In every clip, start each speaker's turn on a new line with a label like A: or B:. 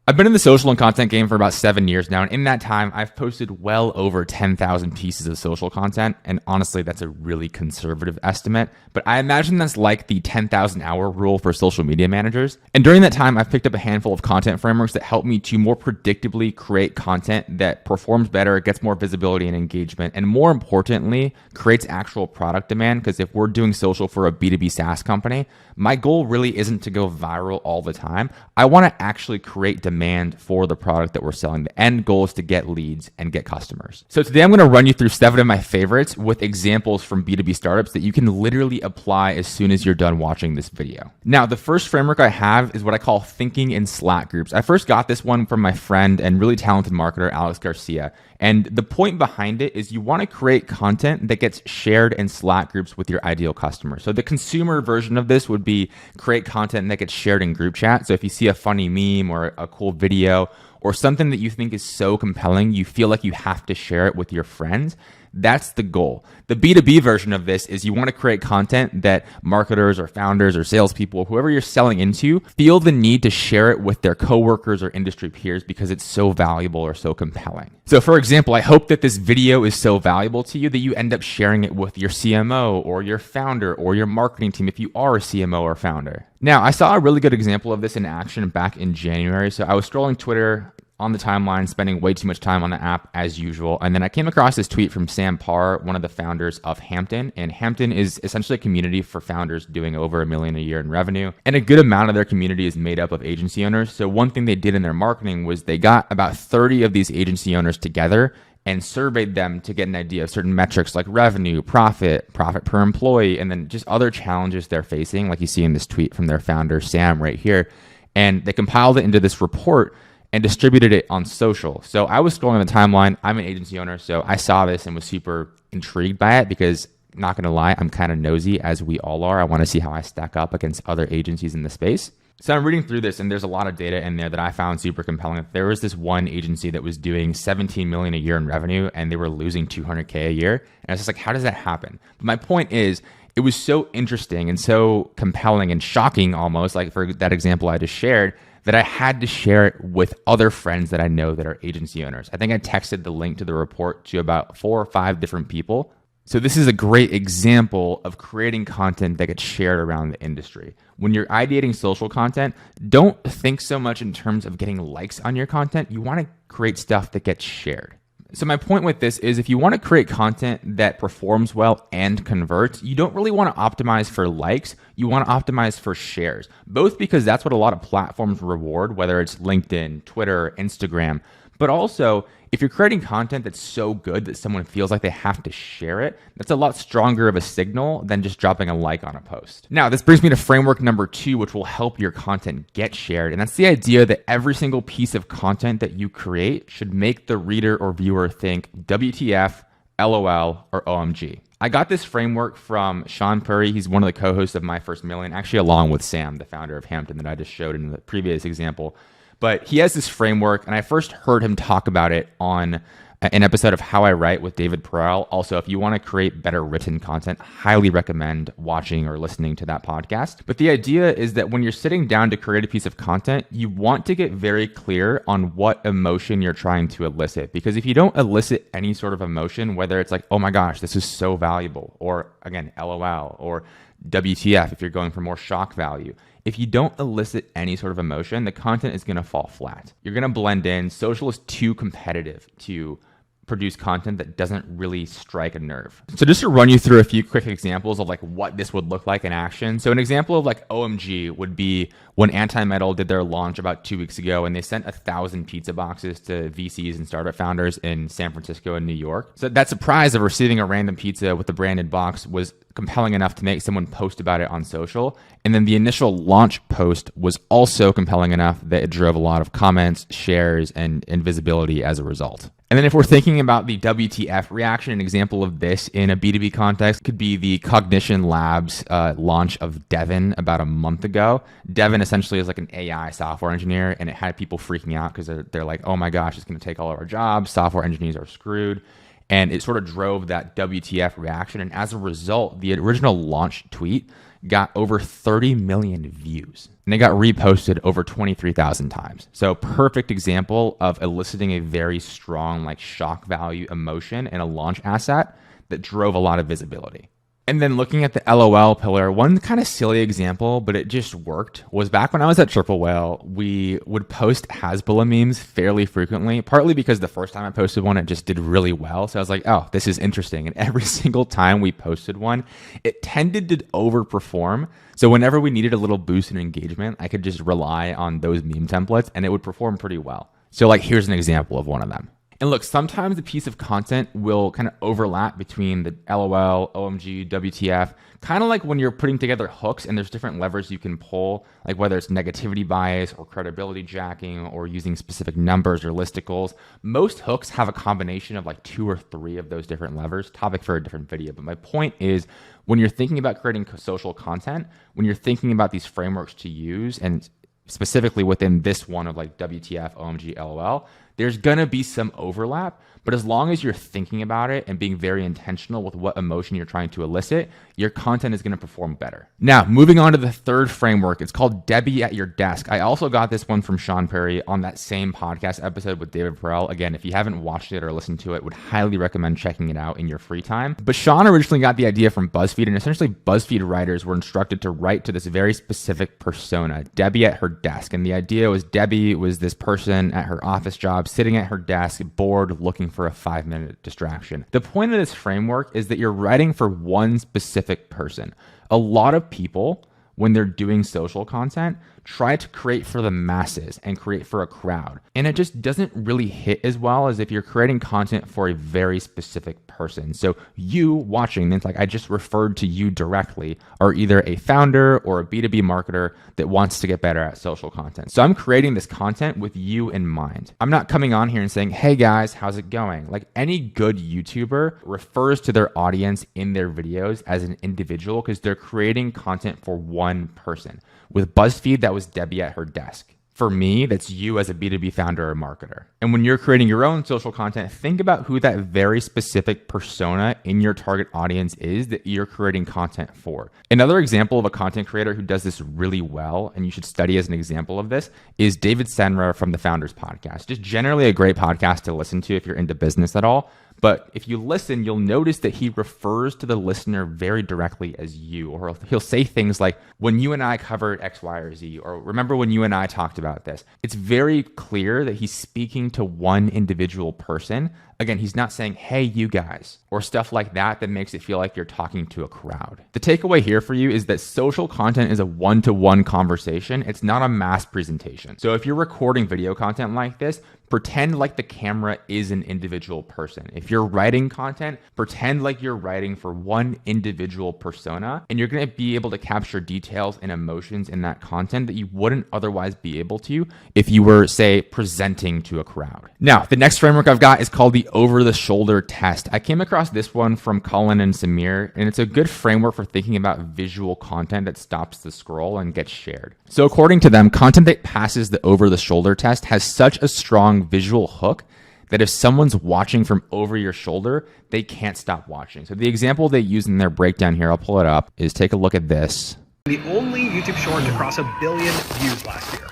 A: I've been in the social and content game for about 7 years now, and in that time, I've posted well over 10,000 pieces of social content, and honestly, that's a really conservative estimate, but I imagine that's like the 10,000 hour rule for social media managers. And during that time, I've picked up a handful of content frameworks that help me to more predictably create content that performs better, gets more visibility and engagement, and more importantly, creates actual product demand, because if we're doing social for a B2B SaaS company, my goal really isn't to go viral all the time. I want to actually create demand for the product that we're selling. The end goal is to get leads and get customers. So today I'm going to run you through 7 of my favorites with examples from B2B startups that you can literally apply as soon as you're done watching this video. Now, the first framework I have is what I call thinking in Slack groups. I first got this one from my friend and really talented marketer, Alex Garcia. And the point behind it is you want to create content that gets shared in Slack groups with your ideal customer. So the consumer version of this would be create content that gets shared in group chat. So if you see a funny meme or a cool video or something that you think is so compelling, you feel like you have to share it with your friends. That's the goal. The B2B version of this is you want to create content that marketers or founders or salespeople, whoever you're selling into, feel the need to share it with their coworkers or industry peers because it's so valuable or so compelling. So for example, I hope that this video is so valuable to you that you end up sharing it with your CMO or your founder or your marketing team if you are a CMO or founder. Now, I saw a really good example of this in action back in January. So I was scrolling Twitter on the timeline, spending way too much time on the app as usual. And then I came across this tweet from Sam Parr, one of the founders of Hampton. And Hampton is essentially a community for founders doing over $1 million a year in revenue. And a good amount of their community is made up of agency owners. So one thing they did in their marketing was they got about 30 of these agency owners together and surveyed them to get an idea of certain metrics like revenue, profit per employee, and then just other challenges they're facing, like you see in this tweet from their founder, Sam, right here. And they compiled it into this report and distributed it on social. So I was scrolling on the timeline. I'm an agency owner, so I saw this and was super intrigued by it because, not gonna lie, I'm kind of nosy, as we all are. I wanna see how I stack up against other agencies in the space. So I'm reading through this and there's a lot of data in there that I found super compelling. There was this one agency that was doing 17 million a year in revenue and they were losing 200K a year. And I was just like, how does that happen? But my point is, it was so interesting and so compelling and shocking almost, like for that example I just shared, that I had to share it with other friends that I know that are agency owners. I think I texted the link to the report to about 4 or 5 different people. So this is a great example of creating content that gets shared around the industry. When you're ideating social content, don't think so much in terms of getting likes on your content. You want to create stuff that gets shared. So my point with this is if you want to create content that performs well and converts, you don't really want to optimize for likes. You want to optimize for shares, both because that's what a lot of platforms reward, whether it's LinkedIn, Twitter, Instagram, but also if you're creating content that's so good that someone feels like they have to share it, that's a lot stronger of a signal than just dropping a like on a post. Now, this brings me to framework number 2, which will help your content get shared. And that's the idea that every single piece of content that you create should make the reader or viewer think WTF, LOL, or OMG. I got this framework from Sean Puri. He's one of the co-hosts of My First Million, actually along with Sam, the founder of Hampton that I just showed in the previous example. But he has this framework, and I first heard him talk about it on an episode of How I Write with David Perel. Also, if you want to create better written content, highly recommend watching or listening to that podcast. But the idea is that when you're sitting down to create a piece of content, you want to get very clear on what emotion you're trying to elicit. Because if you don't elicit any sort of emotion, whether it's like, oh my gosh, this is so valuable, or again, LOL, or WTF if you're going for more shock value. If you don't elicit any sort of emotion, the content is going to fall flat. You're going to blend in. Social is too competitive to produce content that doesn't really strike a nerve. So just to run you through a few quick examples of like what this would look like in action. So an example of like OMG would be when Anti-Metal did their launch about 2 weeks ago and they sent 1,000 pizza boxes to VCs and startup founders in San Francisco and New York. So that surprise of receiving a random pizza with the branded box was compelling enough to make someone post about it on social. And then the initial launch post was also compelling enough that it drove a lot of comments, shares, and visibility as a result. And then if we're thinking about the WTF reaction, an example of this in a B2B context could be the Cognition Labs launch of Devin about a month ago. Devin essentially is like an AI software engineer, and it had people freaking out because they're like, oh my gosh, it's going to take all of our jobs. Software engineers are screwed. And it sort of drove that WTF reaction. And as a result, the original launch tweet got over 30 million views and they got reposted over 23,000 times. So perfect example of eliciting a very strong like shock value emotion in a launch asset that drove a lot of visibility. And then looking at the LOL pillar, one kind of silly example, but it just worked, was back when I was at Triple Whale, we would post Hasbulla memes fairly frequently, partly because the first time I posted one, it just did really well. So I was like, oh, this is interesting. And every single time we posted one, it tended to overperform. So whenever we needed a little boost in engagement, I could just rely on those meme templates and it would perform pretty well. So like, here's an example of one of them. And look, sometimes the piece of content will kind of overlap between the LOL, OMG, WTF, kind of like when you're putting together hooks and there's different levers you can pull, like whether it's negativity bias or credibility jacking or using specific numbers or listicles. Most hooks have a combination of like 2 or 3 of those different levers, topic for a different video. But my point is, when you're thinking about creating social content, when you're thinking about these frameworks to use, and specifically within this one of like WTF, OMG, LOL, there's going to be some overlap, but as long as you're thinking about it and being very intentional with what emotion you're trying to elicit, your content is going to perform better. Now, moving on to the third framework, it's called Debbie at Your Desk. I also got this one from Sean Perry on that same podcast episode with David Perel. Again, if you haven't watched it or listened to it, would highly recommend checking it out in your free time. But Sean originally got the idea from BuzzFeed, and essentially BuzzFeed writers were instructed to write to this very specific persona, Debbie at her desk. And the idea was Debbie was this person at her office job, sitting at her desk, bored, looking for a 5-minute distraction. The point of this framework is that you're writing for one specific person. A lot of people, when they're doing social content, try to create for the masses and create for a crowd. And it just doesn't really hit as well as if you're creating content for a very specific person. So you watching, it's like I just referred to you directly, are either a founder or a B2B marketer that wants to get better at social content. So I'm creating this content with you in mind. I'm not coming on here and saying, hey guys, how's it going? Like any good YouTuber refers to their audience in their videos as an individual because they're creating content for one person. With BuzzFeed, that was Debbie at her desk. For me, that's you as a B2B founder or marketer. And when you're creating your own social content, think about who that very specific persona in your target audience is that you're creating content for. Another example of a content creator who does this really well, and you should study as an example of this, is David Senra from the Founders Podcast. Just generally a great podcast to listen to if you're into business at all. But if you listen, you'll notice that he refers to the listener very directly as you, or he'll say things like, when you and I covered X, Y, or Z, or remember when you and I talked about this. It's very clear that he's speaking to one individual person. Again, he's not saying, hey, you guys, or stuff like that that makes it feel like you're talking to a crowd. The takeaway here for you is that social content is a one-to-one conversation. It's not a mass presentation. So if you're recording video content like this, pretend like the camera is an individual person. If you're writing content, pretend like you're writing for one individual persona, and you're going to be able to capture details and emotions in that content that you wouldn't otherwise be able to if you were, say, presenting to a crowd. Now, the next framework I've got is called the over-the-shoulder test. I came across this one from Colin and Samir, and it's a good framework for thinking about visual content that stops the scroll and gets shared. So according to them, content that passes the over-the-shoulder test has such a strong visual hook that if someone's watching from over your shoulder, they can't stop watching. So the example they use in their breakdown here, I'll pull it up, is take a look at this.
B: The only YouTube short to cross 1 billion views last year.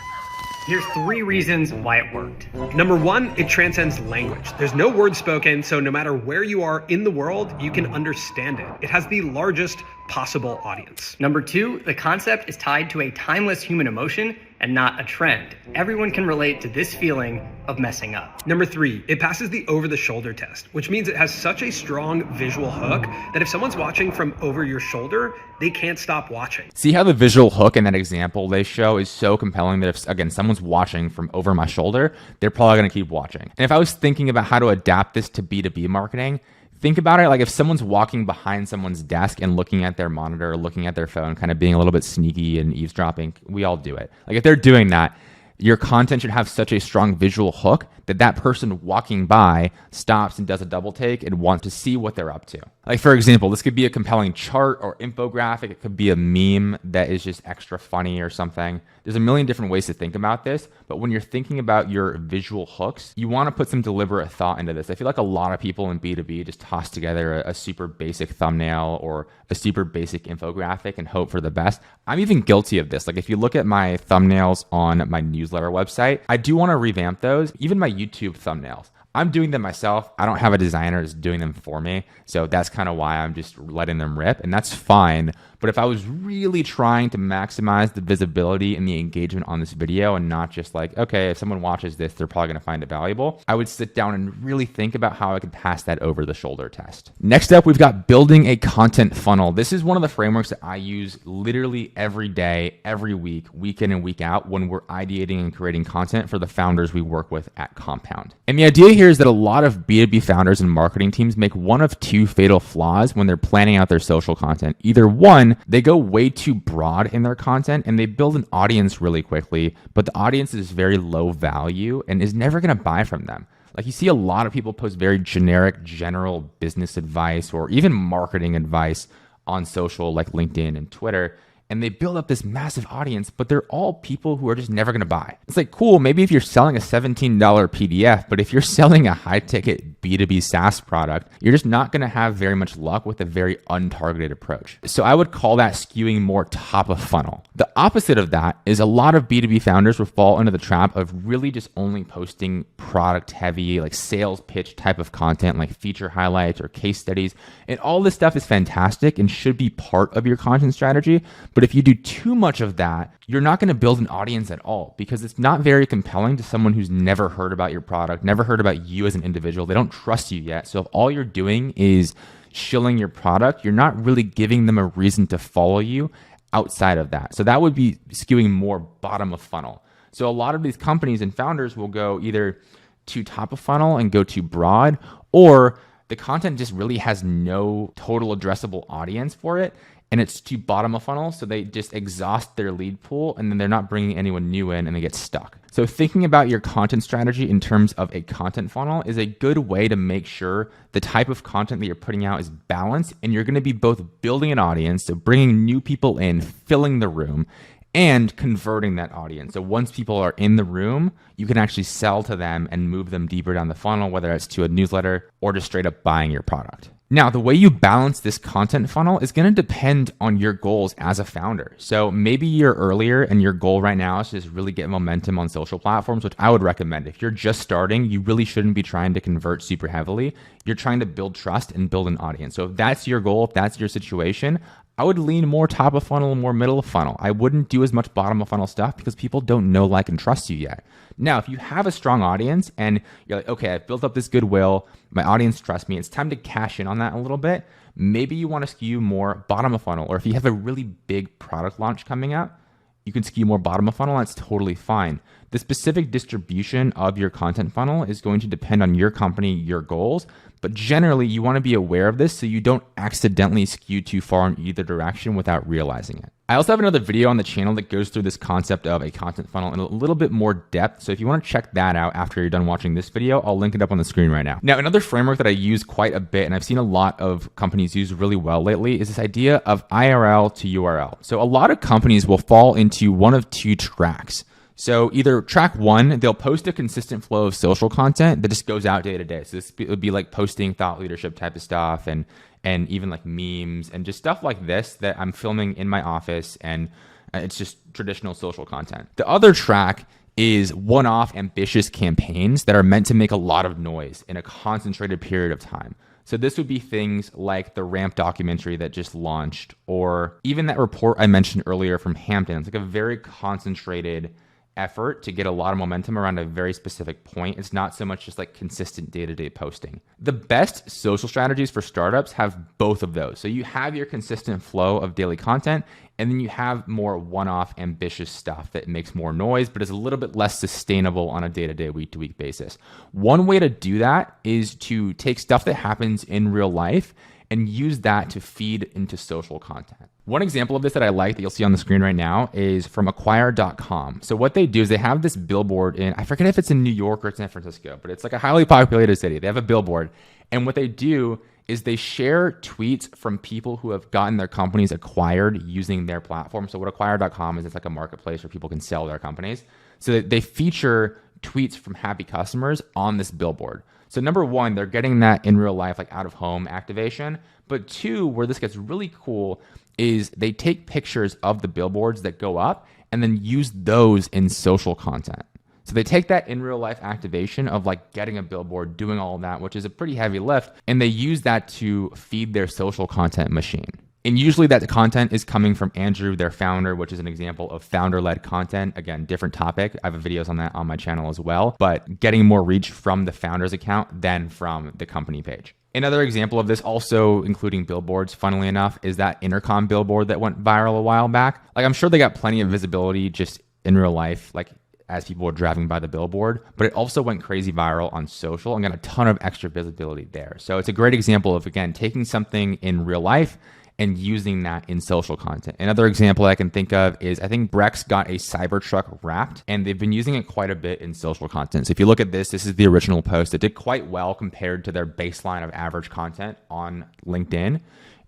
B: Here's 3 reasons why it worked. Number 1, it transcends language. There's no word spoken, so no matter where you are in the world, you can understand it. It has the largest possible audience.
C: Number 2, the concept is tied to a timeless human emotion and not a trend. Everyone can relate to this feeling of messing up.
B: Number 3, it passes the over-the-shoulder test, which means it has such a strong visual hook that if someone's watching from over your shoulder, they can't stop watching.
A: See how the visual hook in that example they show is so compelling that if, again, someone's watching from over my shoulder, they're probably going to keep watching. And if I was thinking about how to adapt this to B2B marketing, think about it like if someone's walking behind someone's desk and looking at their monitor, looking at their phone, kind of being a little bit sneaky and eavesdropping, we all do it. Like if they're doing that, your content should have such a strong visual hook that that person walking by stops and does a double take and wants to see what they're up to. Like, for example, this could be a compelling chart or infographic. It could be a meme that is just extra funny or something. There's a million different ways to think about this, but when you're thinking about your visual hooks, you want to put some deliberate thought into this. I feel like a lot of people in B2B just toss together a super basic thumbnail or a super basic infographic and hope for the best. I'm even guilty of this. Like, if you look at my thumbnails on my newsletter website, I do want to revamp those. Even my YouTube thumbnails, I'm doing them myself. I don't have a designer who's doing them for me. So that's kind of why I'm just letting them rip, and that's fine. But if I was really trying to maximize the visibility and the engagement on this video and not just like, okay, if someone watches this, they're probably going to find it valuable, I would sit down and really think about how I could pass that over the shoulder test. Next up, we've got building a content funnel. This is one of the frameworks that I use literally every day, every week, week in and week out when we're ideating and creating content for the founders we work with at Compound. And the idea here is that a lot of B2B founders and marketing teams make one of two fatal flaws when they're planning out their social content. Either one, they go way too broad in their content and they build an audience really quickly, but the audience is very low value and is never going to buy from them. Like, you see a lot of people post very generic, general business advice or even marketing advice on social like LinkedIn and Twitter, and they build up this massive audience, but they're all people who are just never going to buy. It's like, cool, maybe if you're selling a $17 PDF, but if you're selling a high-ticket B2B SaaS product, you're just not going to have very much luck with a very untargeted approach. So I would call that skewing more top of funnel. The opposite of that is a lot of B2B founders will fall into the trap of really just only posting product-heavy, like sales pitch type of content, like feature highlights or case studies. And all this stuff is fantastic and should be part of your content strategy. But if you do too much of that, you're not going to build an audience at all because it's not very compelling to someone who's never heard about your product, never heard about you as an individual. They don't trust you yet. So if all you're doing is shilling your product, you're not really giving them a reason to follow you outside of that. So that would be skewing more bottom of funnel. So a lot of these companies and founders will go either too top of funnel and go too broad, or the content just really has no total addressable audience for it, and it's too bottom of funnel, so they just exhaust their lead pool and then they're not bringing anyone new in and they get stuck. So thinking about your content strategy in terms of a content funnel is a good way to make sure the type of content that you're putting out is balanced, and you're going to be both building an audience, so bringing new people in, filling the room, and converting that audience. So once people are in the room, you can actually sell to them and move them deeper down the funnel, whether it's to a newsletter or just straight up buying your product. Now, the way you balance this content funnel is going to depend on your goals as a founder. So maybe you're earlier and your goal right now is to just really get momentum on social platforms, which I would recommend. If you're just starting, you really shouldn't be trying to convert super heavily. You're trying to build trust and build an audience. So if that's your goal, if that's your situation, I would lean more top of funnel and more middle of funnel. I wouldn't do as much bottom of funnel stuff because people don't know, like, and trust you yet. Now, if you have a strong audience and you're like, okay, I've built up this goodwill, my audience trusts me, it's time to cash in on that a little bit. Maybe you want to skew more bottom of funnel, or if you have a really big product launch coming up, you can skew more bottom of funnel. That's totally fine. The specific distribution of your content funnel is going to depend on your company, your goals, but generally you want to be aware of this so you don't accidentally skew too far in either direction without realizing it. I also have another video on the channel that goes through this concept of a content funnel in a little bit more depth. So if you want to check that out after you're done watching this video, I'll link it up on the screen right now. Now, another framework that I use quite a bit, and I've seen a lot of companies use really well lately, is this idea of IRL to URL. So a lot of companies will fall into one of two tracks. So either track one, they'll post a consistent flow of social content that just goes out day to day. So this would be like posting thought leadership type of stuff and even like memes and just stuff like this that I'm filming in my office, and it's just traditional social content. The other track is one-off ambitious campaigns that are meant to make a lot of noise in a concentrated period of time. So this would be things like the Ramp documentary that just launched, or even that report I mentioned earlier from Hampton. It's like a very concentrated effort to get a lot of momentum around a very specific point. It's not so much just like consistent day-to-day posting. The best social strategies for startups have both of those. So you have your consistent flow of daily content, and then you have more one-off ambitious stuff that makes more noise, but is a little bit less sustainable on a day-to-day, week-to-week basis. One way to do that is to take stuff that happens in real life and use that to feed into social content. One example of this that I like that you'll see on the screen right now is from acquire.com. So what they do is they have this billboard in, I forget if it's in New York or San Francisco, but it's like a highly populated city. They have a billboard. And what they do is they share tweets from people who have gotten their companies acquired using their platform. So what acquire.com is, it's like a marketplace where people can sell their companies. So they feature tweets from happy customers on this billboard. So number one, they're getting that in real life, like out of home activation. But two, where this gets really cool is they take pictures of the billboards that go up and then use those in social content. So they take that in real life activation of like getting a billboard, doing all of that, which is a pretty heavy lift, and they use that to feed their social content machine. And usually that content is coming from Andrew, their founder, which is an example of founder-led content. Again, different topic. I have videos on that on my channel as well, but getting more reach from the founder's account than from the company page. Another example of this, also including billboards, funnily enough, is that intercom billboard that went viral a while back. Like, I'm sure they got plenty of visibility just in real life, like as people were driving by the billboard, but it also went crazy viral on social and got a ton of extra visibility there. So it's a great example of, again, taking something in real life and using that in social content. Another example I can think of is, I think Brex got a Cybertruck wrapped, and they've been using it quite a bit in social content. So if you look at this is the original post. It did quite well compared to their baseline of average content on LinkedIn.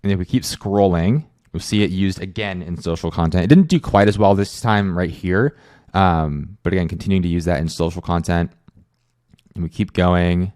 A: And if we keep scrolling, we'll see it used again in social content. It didn't do quite as well this time right here. But again, continuing to use that in social content. And we keep going.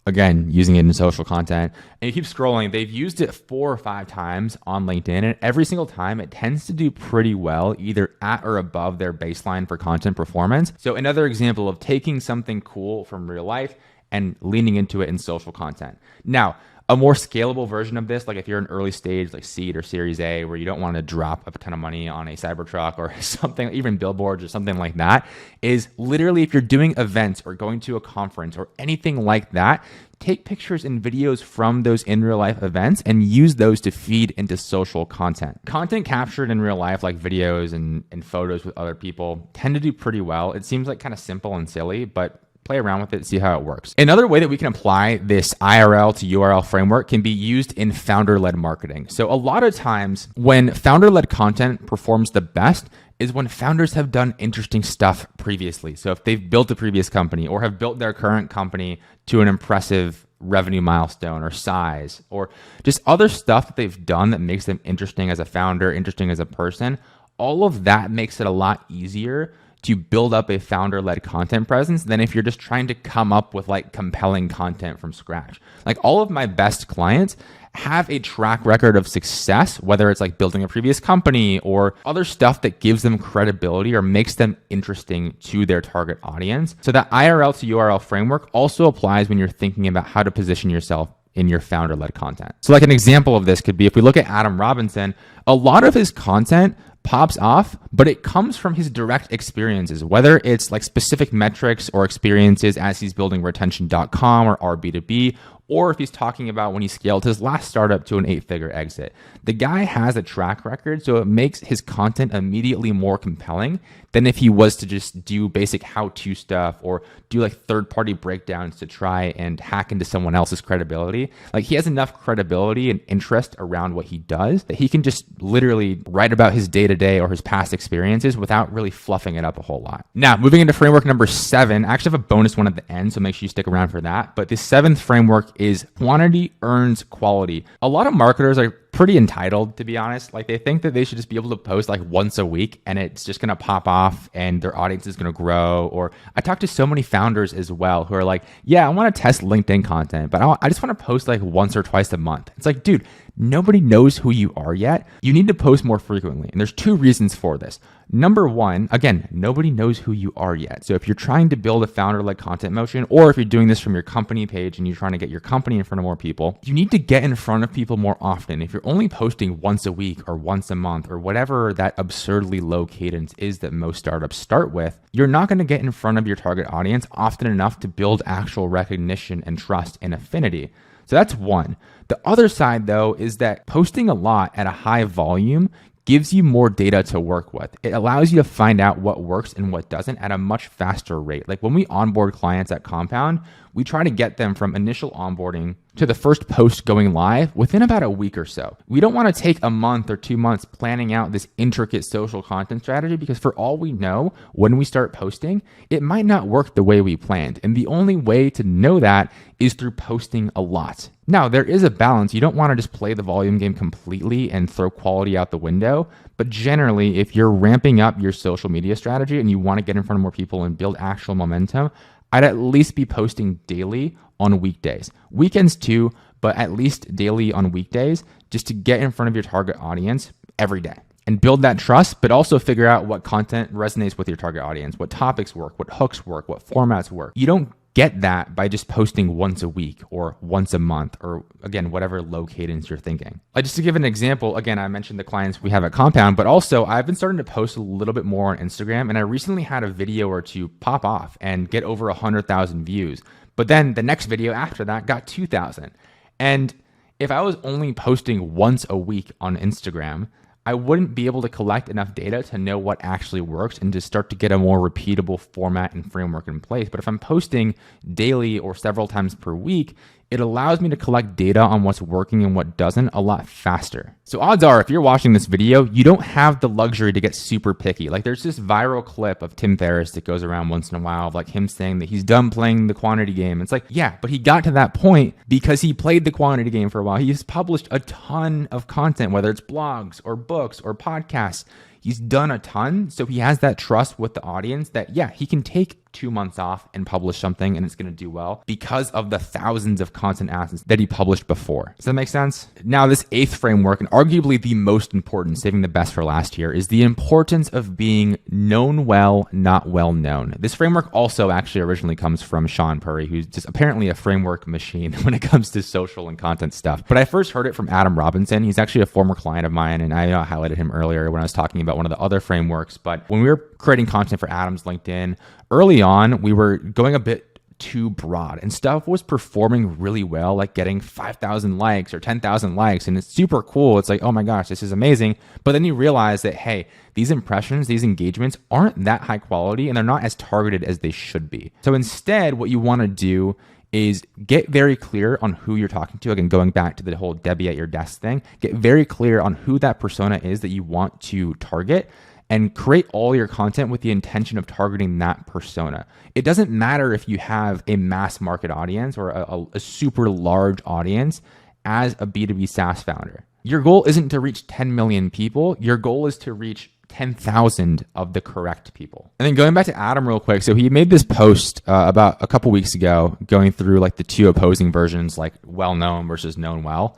A: Again, using it in social content, and you keep scrolling. They've used it 4 or 5 times on LinkedIn, and every single time it tends to do pretty well, either at or above their baseline for content performance. So another example of taking something cool from real life and leaning into it in social content. Now, a more scalable version of this, like if you're an early stage, like seed or series A, where you don't want to drop a ton of money on a Cybertruck or something, even billboards or something like that, is literally if you're doing events or going to a conference or anything like that, take pictures and videos from those in real life events and use those to feed into social content. Content captured in real life, like videos and photos with other people, tend to do pretty well. It seems like kind of simple and silly, but play around with it, see how it works. Another way that we can apply this IRL to URL framework can be used in founder-led marketing. So a lot of times when founder-led content performs the best is when founders have done interesting stuff previously. So if they've built a previous company or have built their current company to an impressive revenue milestone or size, or just other stuff that they've done that makes them interesting as a founder, interesting as a person, all of that makes it a lot easier to build up a founder-led content presence than if you're just trying to come up with like compelling content from scratch. Like all of my best clients have a track record of success, whether it's like building a previous company or other stuff that gives them credibility or makes them interesting to their target audience. So that IRL to URL framework also applies when you're thinking about how to position yourself in your founder-led content. So like an example of this could be if we look at Adam Robinson, a lot of his content pops off, but it comes from his direct experiences, whether it's like specific metrics or experiences as he's building retention.com or B2B, or if he's talking about when he scaled his last startup to an 8-figure exit. The guy has a track record, so it makes his content immediately more compelling than if he was to just do basic how-to stuff or do like third-party breakdowns to try and hack into someone else's credibility. Like he has enough credibility and interest around what he does that he can just literally write about his day-to-day or his past experiences without really fluffing it up a whole lot. Now, moving into framework number 7, I actually have a bonus one at the end, so make sure you stick around for that. But the 7th framework is quantity earns quality. A lot of marketers are pretty entitled, to be honest. Like they think that they should just be able to post like once a week and it's just going to pop off and their audience is going to grow. Or I talk to so many founders as well who are like, yeah, I want to test LinkedIn content, but I just want to post like once or twice a month. It's like, dude, nobody knows who you are yet. You need to post more frequently. And there's 2 reasons for this. Number 1, again, nobody knows who you are yet. So if you're trying to build a founder-led content motion, or if you're doing this from your company page and you're trying to get your company in front of more people, you need to get in front of people more often. If you're only posting once a week or once a month or whatever that absurdly low cadence is that most startups start with, you're not going to get in front of your target audience often enough to build actual recognition and trust and affinity. So that's one. The other side, though, is that posting a lot at a high volume gives you more data to work with. It allows you to find out what works and what doesn't at a much faster rate. Like when we onboard clients at Compound, we try to get them from initial onboarding to the first post going live within about a week or so. We don't want to take a month or 2 months planning out this intricate social content strategy because for all we know, when we start posting, it might not work the way we planned. And the only way to know that is through posting a lot. Now, there is a balance. You don't want to just play the volume game completely and throw quality out the window. But generally, if you're ramping up your social media strategy and you want to get in front of more people and build actual momentum, I'd at least be posting daily on weekdays. Weekends too, but at least daily on weekdays, just to get in front of your target audience every day and build that trust, but also figure out what content resonates with your target audience, what topics work, what hooks work, what formats work. You don't get that by just posting once a week or once a month, or again, whatever low cadence you're thinking. Just to give an example, again, I mentioned the clients we have at Compound, but also I've been starting to post a little bit more on Instagram, and I recently had a video or two pop off and get over 100,000 views. But then the next video after that got 2,000. And if I was only posting once a week on Instagram, I wouldn't be able to collect enough data to know what actually works and to start to get a more repeatable format and framework in place. But if I'm posting daily or several times per week, it allows me to collect data on what's working and what doesn't a lot faster. So odds are, if you're watching this video, you don't have the luxury to get super picky. Like there's this viral clip of Tim Ferriss that goes around once in a while of like him saying that he's done playing the quantity game. It's like, yeah, but he got to that point because he played the quantity game for a while. He's published a ton of content, whether it's blogs or books or podcasts. He's done a ton. So he has that trust with the audience that, yeah, he can take 2 months off and publish something and it's going to do well because of the thousands of content assets that he published before. Does that make sense? Now, this 8th framework, and arguably the most important, saving the best for last here, is the importance of being known well, not well known. This framework also actually originally comes from Sean Puri, who's just apparently a framework machine when it comes to social and content stuff. But I first heard it from Adam Robinson. He's actually a former client of mine, and I highlighted him earlier when I was talking about one of the other frameworks. But when we were creating content for Adam's LinkedIn, early on, we were going a bit too broad and stuff was performing really well, like getting 5,000 likes or 10,000 likes. And it's super cool. It's like, oh my gosh, this is amazing. But then you realize that, hey, these impressions, these engagements aren't that high quality and they're not as targeted as they should be. So instead, what you want to do is get very clear on who you're talking to. Again, going back to the whole Debbie at your desk thing, get very clear on who that persona is that you want to target and create all your content with the intention of targeting that persona. It doesn't matter if you have a mass market audience or a super large audience as a B2B SaaS founder. Your goal isn't to reach 10 million people. Your goal is to reach 10,000 of the correct people. And then going back to Adam real quick. So he made this post about a couple weeks ago going through like the two opposing versions, like well-known versus known well.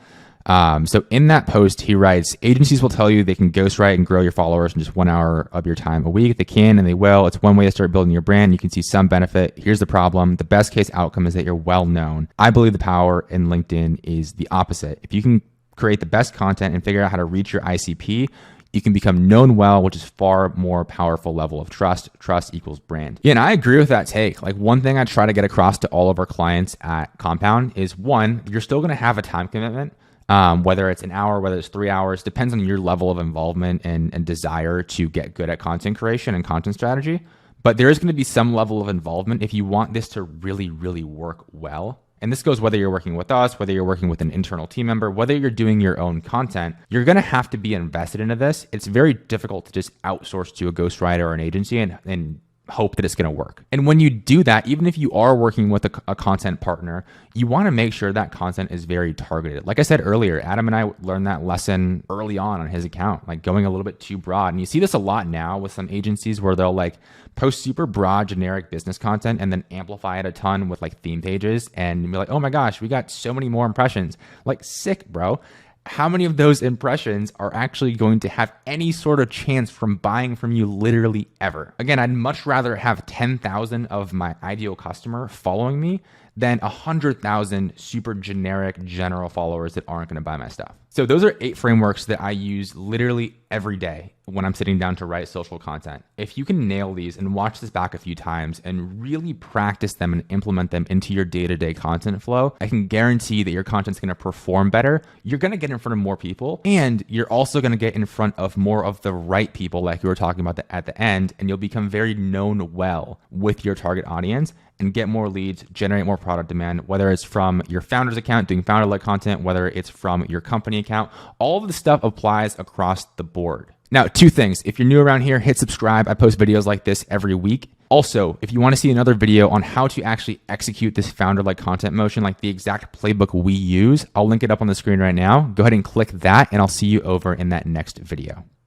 A: So in that post, he writes, agencies will tell you they can ghostwrite and grow your followers in just 1 hour of your time a week. They can and they will. It's one way to start building your brand. You can see some benefit. Here's the problem. The best case outcome is that you're well known. I believe the power in LinkedIn is the opposite. If you can create the best content and figure out how to reach your ICP, you can become known well, which is far more powerful level of trust. Trust equals brand. Yeah, and I agree with that take. Like one thing I try to get across to all of our clients at Compound is one, you're still going to have a time commitment. Whether it's an hour, whether it's 3 hours, depends on your level of involvement and desire to get good at content creation and content strategy. But there is going to be some level of involvement if you want this to really, really work well. And this goes whether you're working with us, whether you're working with an internal team member, whether you're doing your own content, you're going to have to be invested into this. It's very difficult to just outsource to a ghostwriter or an agency and hope that it's going to work. And when you do that, even if you are working with a content partner, you want to make sure that content is very targeted. Like I said earlier, Adam and I learned that lesson early on his account, like going a little bit too broad. And you see this a lot now with some agencies where they'll like post super broad generic business content and then amplify it a ton with like theme pages and be like, oh my gosh, we got so many more impressions. Like sick, bro. How many of those impressions are actually going to have any sort of chance from buying from you literally ever? Again, I'd much rather have 10,000 of my ideal customer following me than 100,000 super generic general followers that aren't going to buy my stuff. So those are 8 frameworks that I use literally every day when I'm sitting down to write social content. If you can nail these and watch this back a few times and really practice them and implement them into your day-to-day content flow, I can guarantee that your content's going to perform better. You're going to get in front of more people, and you're also going to get in front of more of the right people like we were talking about at the end, and you'll become very known well with your target audience. and get more leads, generate more product demand, whether it's from your founder's account doing founder-led content, whether it's from your company account. All of the stuff applies across the board. Now, two things. If you're new around here, hit subscribe. I post videos like this every week. Also, if you want to see another video on how to actually execute this founder-led content motion, like the exact playbook we use, I'll link it up on the screen right now. Go ahead and click that, and I'll see you over in that next video.